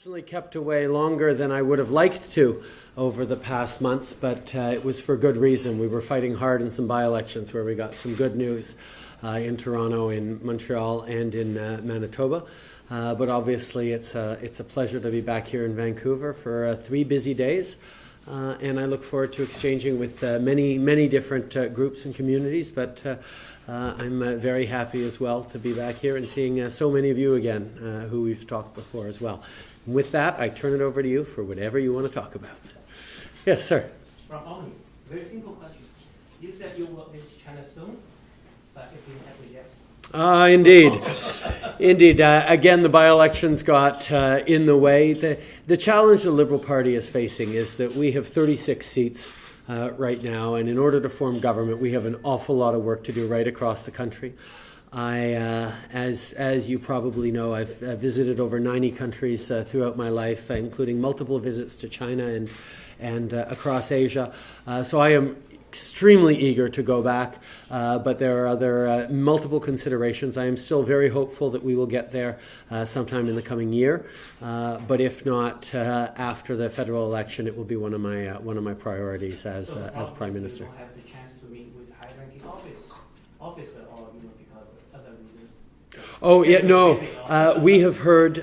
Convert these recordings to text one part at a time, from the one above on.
unfortunately kept away longer than I would have liked to over the past months, but it was for good reason. We were fighting hard in some by-elections where we got some good news in Toronto, in Montreal, and in Manitoba. But obviously it's a pleasure to be back here in Vancouver for 3 busy days. And I look forward to exchanging with many different groups and communities, but I'm very happy as well to be back here and seeing so many of you again who we've talked before as well. And with that, I turn it over to you for whatever you want to talk about. Yes, sir. From Omni, very simple question. You said you will visit China soon, but it didn't happen yet. Indeed. Indeed. Again, the by-elections got in the way. The challenge the Liberal Party is facing is that we have 36 seats right now, and in order to form government, we have an awful lot of work to do right across the country. As you probably know, I've visited over 90 countries throughout my life, including multiple visits to China and across Asia. So I am extremely eager to go back, but there are other multiple considerations. I am still very hopeful that we will get there sometime in the coming year, but if not after the federal election, it will be one of my priorities as Prime Minister. You will have the chance to meet with high-ranking officer, or because of other reasons. Oh, yeah, no. We have heard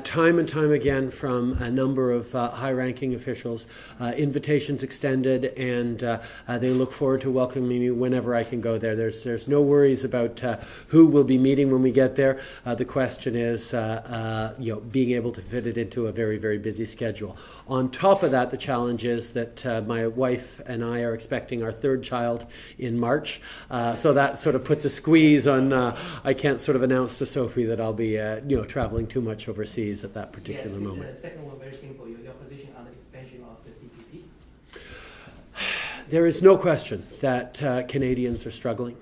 time and time again from a number of high-ranking officials, invitations extended, and they look forward to welcoming me whenever I can go there. There's no worries about who we'll be meeting when we get there. The question is, being able to fit it into a very, very busy schedule. On top of that, the challenge is that my wife and I are expecting our 3rd child in March, so that sort of puts a squeeze on. I can't sort of announce to Sophie that I'll be traveling too much overseas at that particular moment. Yes, the second one, very simple. Your position on the expansion of the CPP? There is no question that Canadians are struggling.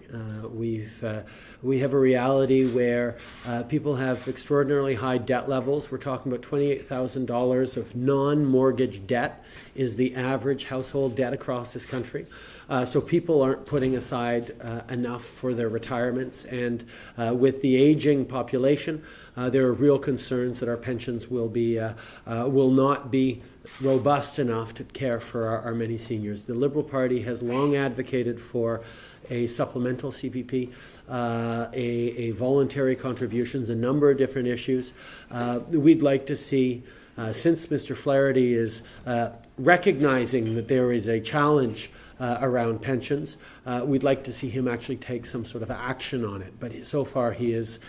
We have a reality where people have extraordinarily high debt levels. We're talking about $28,000 of non-mortgage debt is the average household debt across this country. So people aren't putting aside enough for their retirements, and with the aging population, there are real concerns that our pensions will not be robust enough to care for our many seniors. The Liberal Party has long advocated for a supplemental CPP, a voluntary contributions, a number of different issues. We'd like to see, since Mr. Flaherty is recognizing that there is a challenge around pensions, we'd like to see him actually take some sort of action on it. But so far he is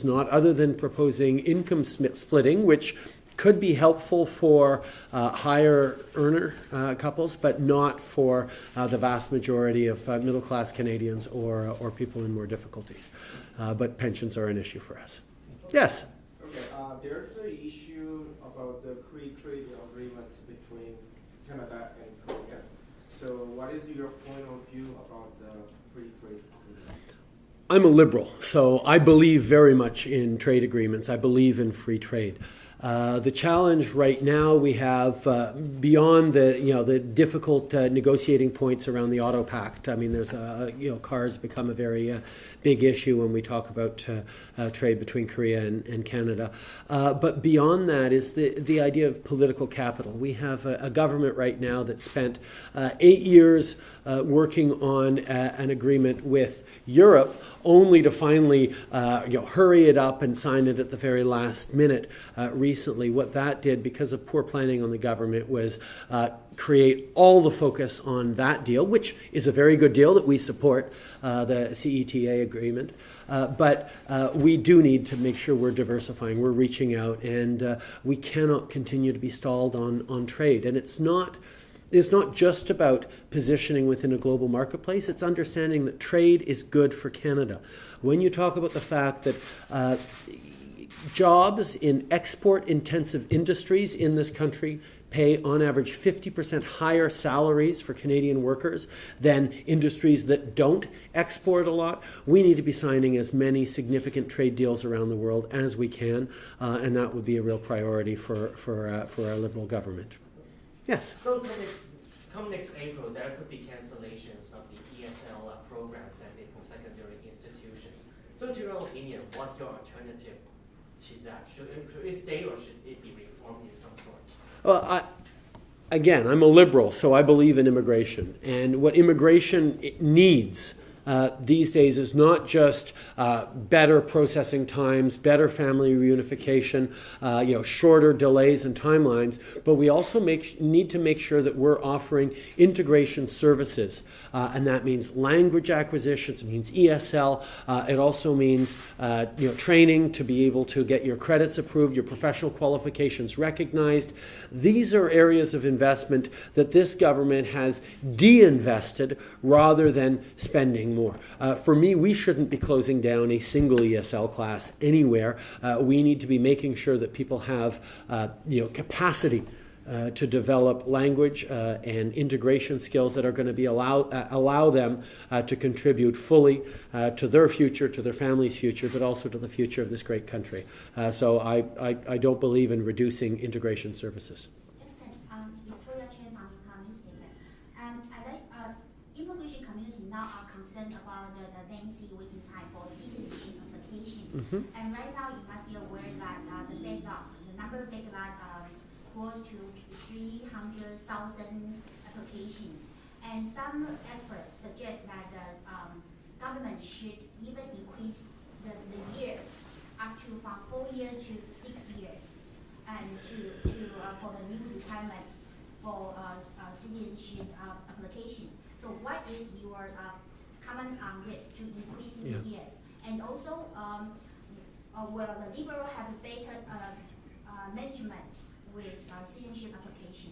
not, other than proposing income splitting, which could be helpful for higher earner couples, but not for the vast majority of middle-class Canadians or people in more difficulties. But pensions are an issue for us. Yes? Okay, there's an issue about the free trade agreement between Canada and Korea. So what is your point of view about the free trade agreement? I'm a liberal, so I believe very much in trade agreements. I believe in free trade. The challenge right now we have beyond the difficult negotiating points around the auto pact. I mean, there's cars become a very big issue when we talk about trade between Korea and Canada. But beyond that is the idea of political capital. We have a government right now that spent 8 years working on an agreement with Europe, only to finally hurry it up and sign it at the very last minute recently. What that did, because of poor planning on the government, was create all the focus on that deal, which is a very good deal that we support, the CETA agreement. But we do need to make sure we're diversifying, we're reaching out, and we cannot continue to be stalled on trade. And it's not just about positioning within a global marketplace. It's understanding that trade is good for Canada. When you talk about the fact that jobs in export-intensive industries in this country pay on average 50% higher salaries for Canadian workers than industries that don't export a lot, we need to be signing as many significant trade deals around the world as we can, and that would be a real priority for our Liberal government. Yes? So come next April, there could be cancellations of the ESL programs at the post-secondary institutions. So in your opinion, what's your alternative to that? Should it stay or should it be reformed in Well, again, I'm a liberal, so I believe in immigration. And what immigration needs these days is not just better processing times, better family reunification, shorter delays and timelines, but we also need to make sure that we're offering integration services. And that means language acquisitions, it means ESL, it also means training to be able to get your credits approved, your professional qualifications recognized. These are areas of investment that this government has de-invested rather than spending more. For me, we shouldn't be closing down a single ESL class anywhere. We need to be making sure that people have capacity to develop language and integration skills that are going to be allow them to contribute fully to their future, to their family's future, but also to the future of this great country. So I don't believe in reducing integration services. Victoria Chen from newspaper. Immigration community now are concerned about the lengthy waiting time for citizenship application. Mm-hmm. And right now you must be aware that the number of backlog close to 300,000 applications. And some experts suggest that the government should even increase the years up to from 4 years to 6 years, and for the new requirements for citizenship application. So what is your comment on this to increasing the years? And also, will the Liberal have better management with citizenship application?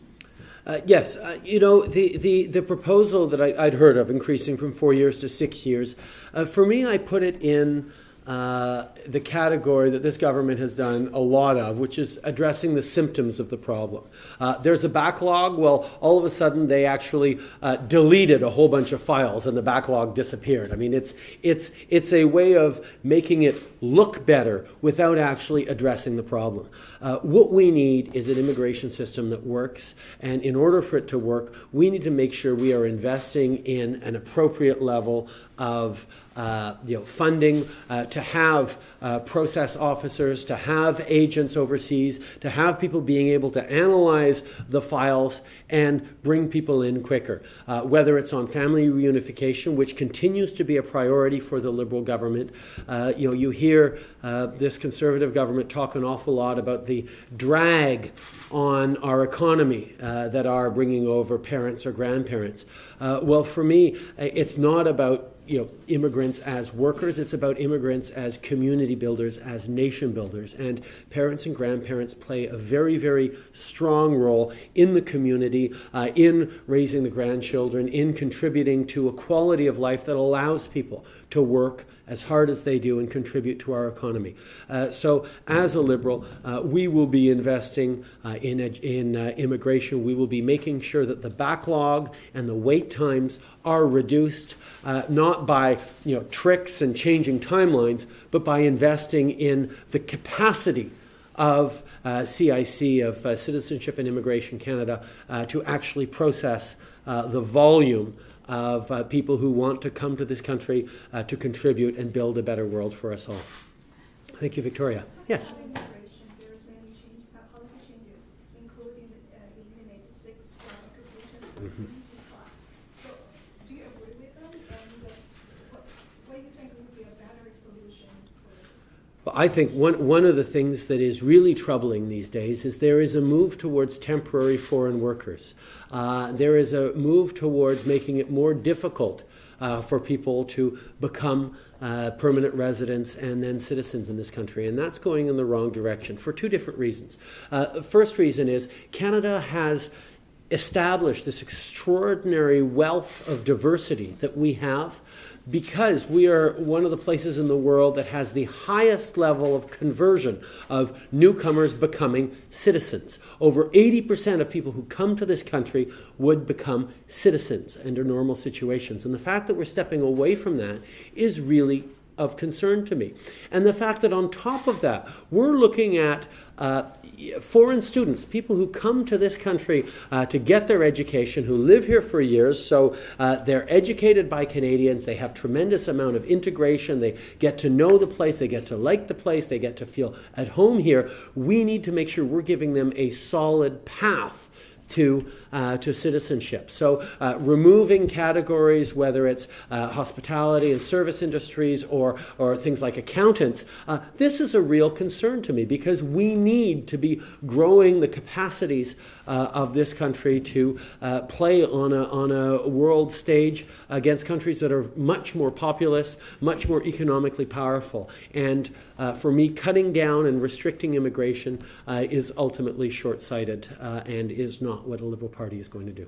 Yes, the proposal that I'd heard of increasing from 4 years to 6 years, for me, I put it in the category that this government has done a lot of, which is addressing the symptoms of the problem. There's a backlog. Well, all of a sudden they actually deleted a whole bunch of files and the backlog disappeared. I mean, it's a way of making it look better without actually addressing the problem. What we need is an immigration system that works, and in order for it to work, we need to make sure we are investing in an appropriate level of funding to have process officers, to have agents overseas, to have people being able to analyze the files and bring people in quicker. Whether it's on family reunification, which continues to be a priority for the Liberal government. You hear this Conservative government talk an awful lot about the drag on our economy that are bringing over parents or grandparents. Well, for me, it's not about immigrants as workers. It's about immigrants as community builders, as nation builders. And parents and grandparents play a very, very strong role in the community, in raising the grandchildren, in contributing to a quality of life that allows people to work as hard as they do and contribute to our economy. So as a Liberal, we will be investing in immigration. We will be making sure that the backlog and the wait times are reduced, not by tricks and changing timelines, but by investing in the capacity of CIC, of Citizenship and Immigration Canada, to actually process the volume of people who want to come to this country to contribute and build a better world for us all. Thank you, Victoria. Yes. Immigration, there's many policy changes, including eliminate 6 occupations for CEC class. So, do you agree with them? And what do you think would be a better solution? Well, I think one of the things that is really troubling these days is there is a move towards temporary foreign workers. There is a move towards making it more difficult for people to become permanent residents and then citizens in this country. And that's going in the wrong direction for 2 different reasons. The first reason is Canada has established this extraordinary wealth of diversity that we have because we are one of the places in the world that has the highest level of conversion of newcomers becoming citizens. Over 80% of people who come to this country would become citizens under normal situations. And the fact that we're stepping away from that is really of concern to me. And the fact that on top of that, we're looking at foreign students, people who come to this country to get their education, who live here for years, so they're educated by Canadians, they have tremendous amount of integration, they get to know the place, they get to like the place, they get to feel at home here. We need to make sure we're giving them a solid path to citizenship. So removing categories, whether it's hospitality and service industries or things like accountants, this is a real concern to me because we need to be growing the capacities of this country to play on a world stage against countries that are much more populous, much more economically powerful. And for me, cutting down and restricting immigration is ultimately short-sighted and is not what a Liberal Party is going to do.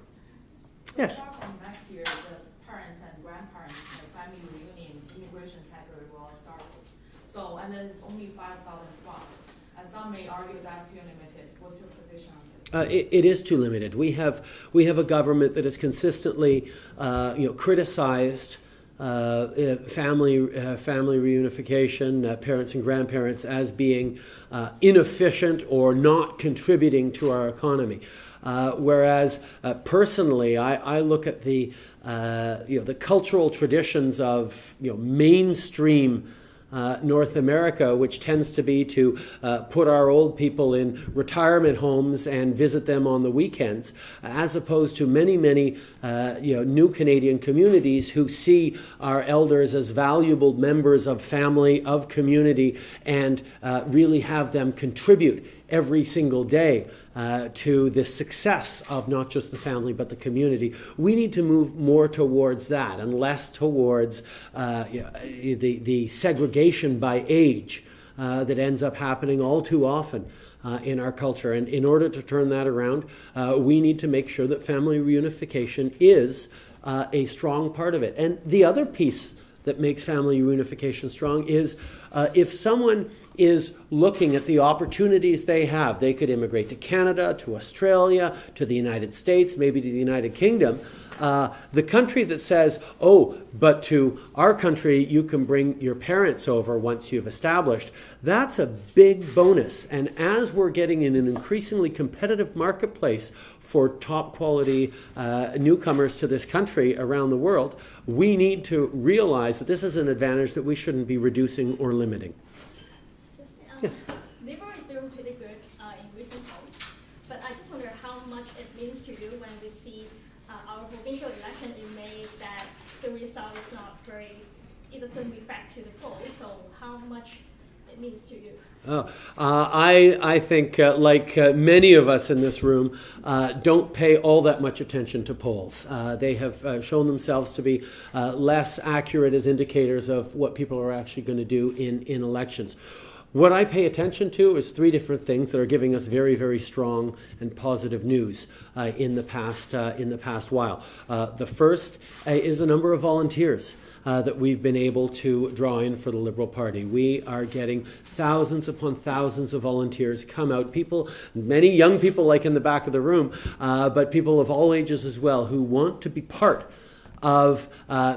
Yes? Start from next year, the parents and grandparents, the family reunion, immigration category will all start. So, and then it's only 5,000 spots. And some may argue that's too limited. What's your position on this? It is too limited. We have a government that has consistently, criticized family reunification, parents and grandparents as being inefficient or not contributing to our economy. Whereas personally, I look at the cultural traditions of mainstream North America, which tends to be to put our old people in retirement homes and visit them on the weekends, as opposed to many new Canadian communities who see our elders as valuable members of family, of community, and really have them contribute every single day to the success of not just the family but the community. We need to move more towards that and less towards the segregation by age that ends up happening all too often in our culture. And in order to turn that around, we need to make sure that family reunification is a strong part of it. And the other piece that makes family reunification strong is if someone is looking at the opportunities they have, they could immigrate to Canada, to Australia, to the United States, maybe to the United Kingdom. The country that says, oh, but to our country you can bring your parents over once you've established, that's a big bonus. And as we're getting in an increasingly competitive marketplace for top quality newcomers to this country around the world, we need to realize that this is an advantage that we shouldn't be reducing or limiting. Yes. Liberal is doing pretty good in recent polls, but I just wonder how much it means to you when we see our provincial election in May that the result is not very, it doesn't reflect to the polls, so how much it means to you? I think, like many of us in this room, don't pay all that much attention to polls. They have shown themselves to be less accurate as indicators of what people are actually going to do in elections. What I pay attention to is three different things that are giving us very, very strong and positive news in the past while. The first is the number of volunteers that we've been able to draw in for the Liberal Party. We are getting thousands upon thousands of volunteers come out. People, many young people like in the back of the room, but people of all ages as well who want to be part of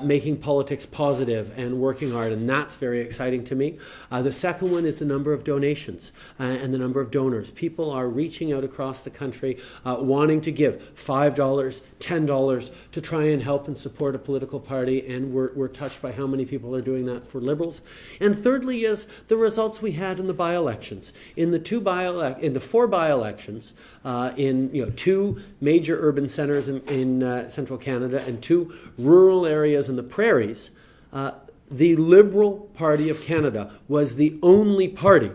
making politics positive and working hard, and that's very exciting to me. The second one is the number of donations and the number of donors. People are reaching out across the country wanting to give $5, $10 to try and help and support a political party, and we're touched by how many people are doing that for Liberals. And thirdly is the results we had in the by-elections. In the four by-elections, in two major urban centres in central Canada and two rural areas in the prairies, the Liberal Party of Canada was the only party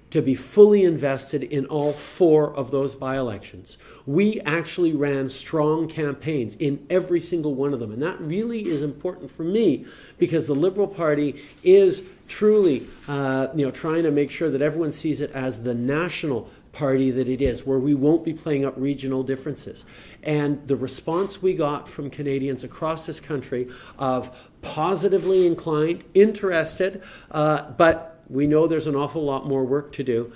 to be fully invested in all four of those by-elections. We actually ran strong campaigns in every single one of them, and that really is important for me because the Liberal Party is truly trying to make sure that everyone sees it as the national party that it is, where we won't be playing up regional differences. And the response we got from Canadians across this country of positively inclined, interested, but we know there's an awful lot more work to do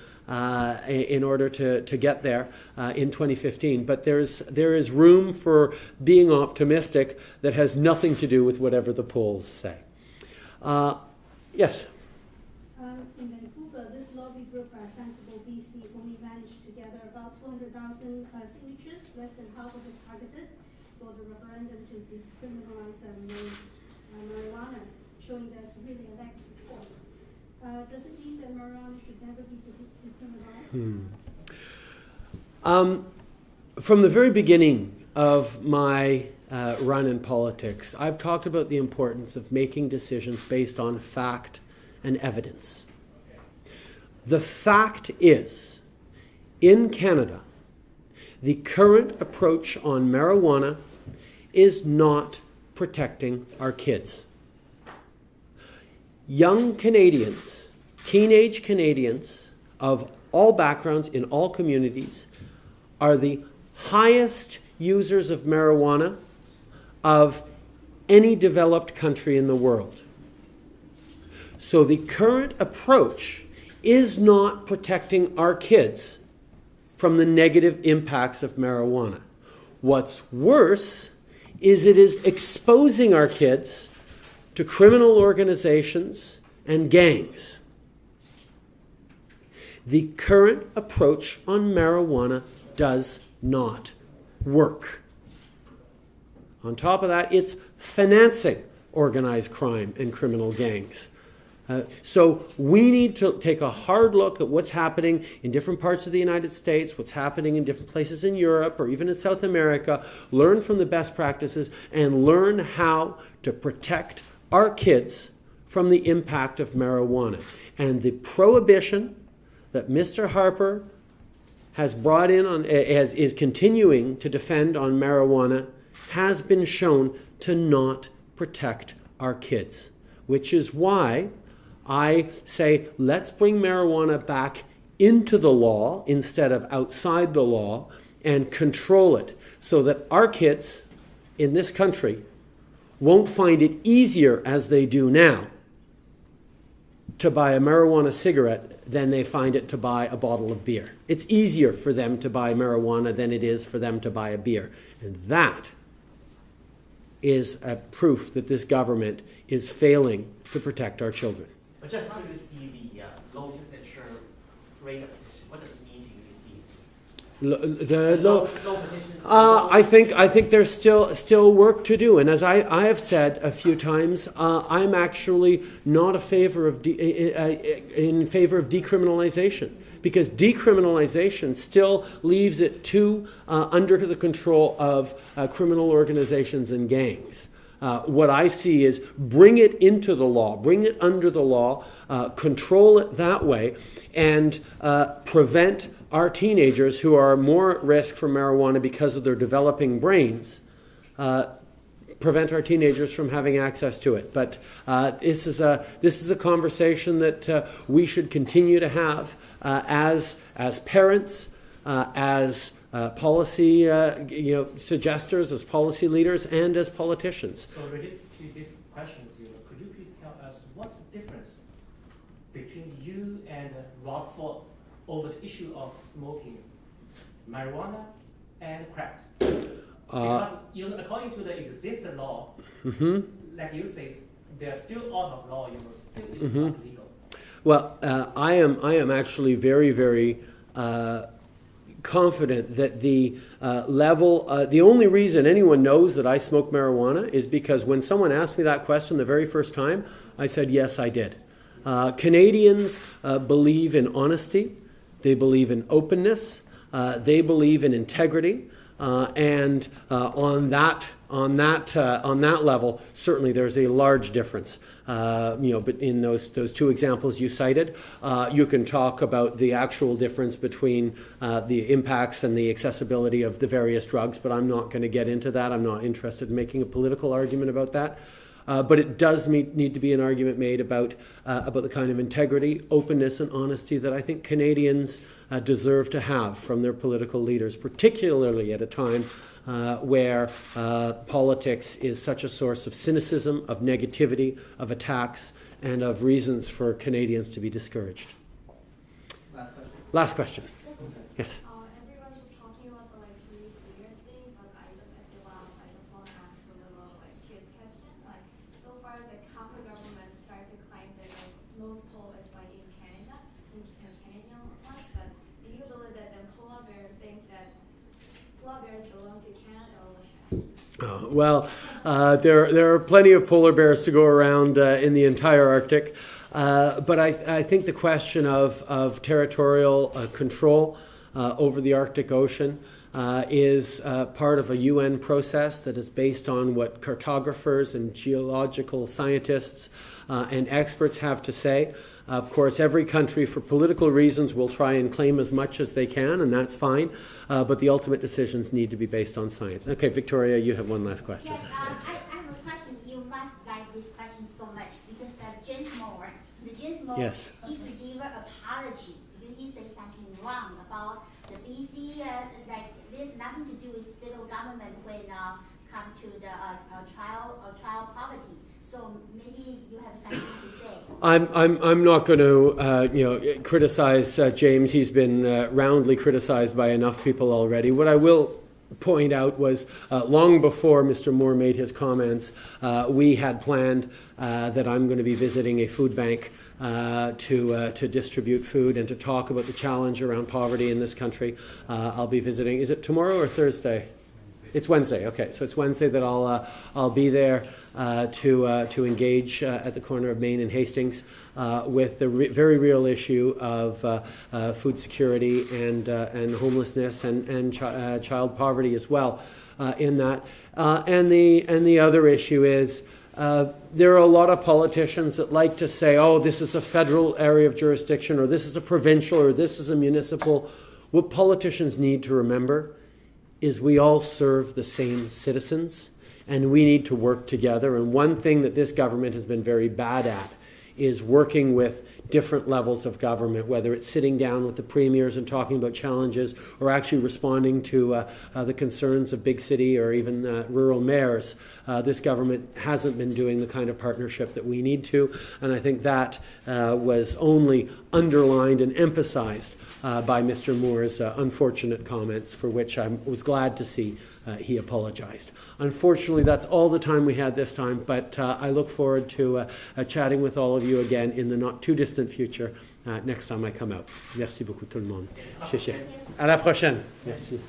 in order to get there in 2015. But there is room for being optimistic that has nothing to do with whatever the polls say. Yes. In Vancouver, this lobby group, Sensible BC, only managed to gather about 200,000 signatures, less than half of it targeted for the referendum to decriminalize marijuana, showing there's really a lack of support. Does it mean that marijuana should never be decriminalized? From the very beginning of my run in politics, I've talked about the importance of making decisions based on fact and evidence. The fact is, in Canada, the current approach on marijuana is not protecting our kids. Young Canadians, teenage Canadians of all backgrounds in all communities are the highest users of marijuana of any developed country in the world. So the current approach is not protecting our kids from the negative impacts of marijuana. What's worse is it is exposing our kids to criminal organizations and gangs. The current approach on marijuana does not work. On top of that, it's financing organized crime and criminal gangs. So we need to take a hard look at what's happening in different parts of the United States, what's happening in different places in Europe or even in South America, learn from the best practices, and learn how to protect our kids from the impact of marijuana. And the prohibition that Mr. Harper has brought in is continuing to defend on marijuana has been shown to not protect our kids, which is why I say let's bring marijuana back into the law instead of outside the law and control it so that our kids in this country won't find it easier as they do now to buy a marijuana cigarette than they find it to buy a bottle of beer. It's easier for them to buy marijuana than it is for them to buy a beer. And that is a proof that this government is failing to protect our children. But just how do you see the low signature rate of petition? What does it mean to you in DC? The low, petition. I think there's still work to do, and as I have said a few times, I'm actually not in favor of decriminalization, because decriminalization still leaves it too under the control of criminal organizations and gangs. What I see is bring it into the law, bring it under the law, control it that way, and prevent our teenagers who are more at risk for marijuana because of their developing brains, prevent our teenagers from having access to it. But this is a conversation that we should continue to have as parents, as policy suggestors, as policy leaders, and as politicians. So related to this question, could you please tell us what's the difference between you and Rob Ford over the issue of smoking marijuana and crack? Because according to the existing law, like you say, they're still out of law. Still it's not legal. Well, I am actually very, very confident that the level, the only reason anyone knows that I smoke marijuana is because when someone asked me that question the very first time, I said, yes, I did. Canadians believe in honesty. They believe in openness. They believe in integrity. And on that level, certainly there's a large difference. But in those two examples you cited, you can talk about the actual difference between the impacts and the accessibility of the various drugs, but I'm not going to get into that. I'm not interested in making a political argument about that. But it does need to be an argument made about the kind of integrity, openness, and honesty that I think Canadians deserve to have from their political leaders, particularly at a time where politics is such a source of cynicism, of negativity, of attacks, and of reasons for Canadians to be discouraged. Last question. Yes. Everyone's just talking about the really serious thing, but I just want to ask a little kids question. So far, the Canada government started to claim that Well, there are plenty of polar bears to go around in the entire Arctic, but I think the question of territorial control over the Arctic Ocean is part of a UN process that is based on what cartographers and geological scientists and experts have to say. Of course, every country, for political reasons, will try and claim as much as they can, and that's fine. But the ultimate decisions need to be based on science. Okay, Victoria, you have one last question. Yes, I have a question. You must like this question so much because James Moore, Yes. he delivered apology because he said something wrong about the BC. Like there's nothing to do with federal government when come to the trial poverty. So maybe you have something to say. I'm not going to criticize James. He's been roundly criticized by enough people already. What I will point out was long before Mr. Moore made his comments, we had planned that I'm going to be visiting a food bank to distribute food and to talk about the challenge around poverty in this country. I'll be visiting. Is it tomorrow or Thursday? It's Wednesday. Okay, so it's Wednesday that I'll be there to engage at the corner of Main and Hastings with the very real issue of food security and homelessness and child poverty as well in that. And the other issue is there are a lot of politicians that like to say, oh, this is a federal area of jurisdiction, or this is a provincial, or this is a municipal. What politicians need to remember is we all serve the same citizens, and we need to work together. And one thing that this government has been very bad at is working with different levels of government, whether it's sitting down with the premiers and talking about challenges or actually responding to the concerns of big city or even rural mayors. This government hasn't been doing the kind of partnership that we need to, and I think that was only underlined and emphasized by Mr. Moore's unfortunate comments, for which I was glad to see he apologized. Unfortunately, that's all the time we had this time, but I look forward to chatting with all of you again in the not too distant future next time I come out. Merci beaucoup tout le monde. À la prochaine. Merci.